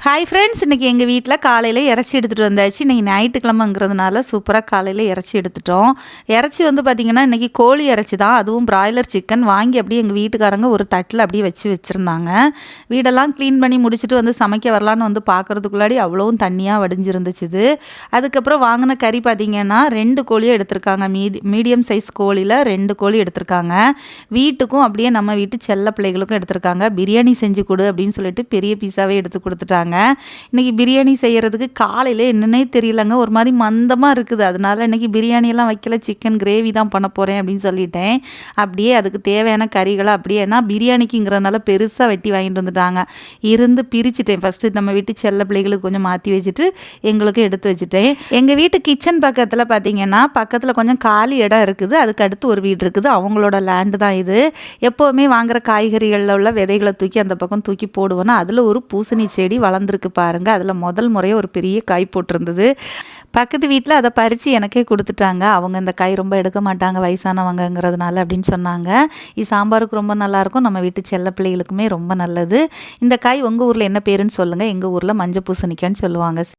Hi friends, இன்றைக்கி எங்கள் வீட்டில் காலையில் இறைச்சி எடுத்துகிட்டு வந்தாச்சு. இன்றைக்கி ஞாயிற்றுக்கிழமைங்கிறதுனால சூப்பராக காலையில் இறைச்சி எடுத்துட்டோம். இறைச்சி வந்து பார்த்திங்கன்னா இன்றைக்கி கோழி இறைச்சி தான், அதுவும் பிராய்லர் சிக்கன் வாங்கி அப்படியே எங்கள் வீட்டுக்காரங்க ஒரு தட்டில் அப்படியே வச்சுருந்தாங்க. வீடெல்லாம் க்ளீன் பண்ணி முடிச்சுட்டு வந்து சமைக்க வரலான்னு வந்து பார்க்குறதுக்குள்ளாடி அவ்வளோவும் தண்ணியாக வடிஞ்சிருந்துச்சுது. அதுக்கப்புறம் வாங்கின கறி பார்த்திங்கன்னா 2 கோழியை எடுத்திருக்காங்க. மீடியம் சைஸ் கோழியில் 2 கோழி எடுத்திருக்காங்க. வீட்டுக்கும் அப்படியே நம்ம வீட்டு செல்ல பிள்ளைகளுக்கும் எடுத்திருக்காங்க. பிரியாணி செஞ்சு கொடு அப்படின்னு சொல்லிட்டு பெரிய பீஸாவே எடுத்து கொடுத்துட்டாங்க. இன்னைக்கு பிரியாணி செய்யறதுக்கு காலையில என்னன்னே தெரியலங்க, ஒரு மாதிரி மந்தமாக இருக்குது. அதனால இன்னைக்கு பிரியாணியெல்லாம் வைக்கல, சிக்கன் கிரேவி தான் பண்ண போகிறேன் அப்படின்னு சொல்லிட்டேன். அப்படியே அதுக்கு தேவையான கறிகளை அப்படியே ஏன்னா பிரியாணிக்குங்கிறதுனால பெருசாக வெட்டி வாங்கிட்டு வந்துட்டாங்க. இருந்து பிரிச்சுட்டேன். ஃபஸ்ட்டு நம்ம வீட்டு செல்ல பிள்ளைகளுக்கு கொஞ்சம் மாற்றி வச்சுட்டு எங்களுக்கு எடுத்து வச்சுட்டேன். எங்கள் வீட்டு கிச்சன் பக்கத்தில் பார்த்தீங்கன்னா பக்கத்தில் கொஞ்சம் காலி இடம் இருக்குது. அதுக்கு அடுத்து ஒரு வீடு இருக்குது. அவங்களோட லேண்டு தான் இது. எப்போவுமே வாங்குற காய்கறிகளில் உள்ள விதைகளை தூக்கி அந்த பக்கம் தூக்கி போடுவோன்னா அதில் ஒரு பூசணி செடி வளர்ந்துருக்கு பாருங்கள். அதில் முதல் முறையாக ஒரு பெரிய காய் போட்டிருந்தது. பக்கத்து வீட்டில் அதை பறித்து எனக்கே கொடுத்துட்டாங்க. அவங்க இந்த காய் ரொம்ப எடுக்க மாட்டாங்க வயசானவங்கங்கிறதுனால அப்படின்னு சொன்னாங்க. இது சாம்பாருக்கு ரொம்ப நல்லாயிருக்கும், நம்ம வீட்டு செல்ல பிள்ளைகளுக்குமே ரொம்ப நல்லது. இந்த காய் உங்கள் ஊரில் என்ன பேருன்னு சொல்லுங்கள். எங்கள் ஊரில் மஞ்சள் பூசணிக்கான்னு சொல்லுவாங்க.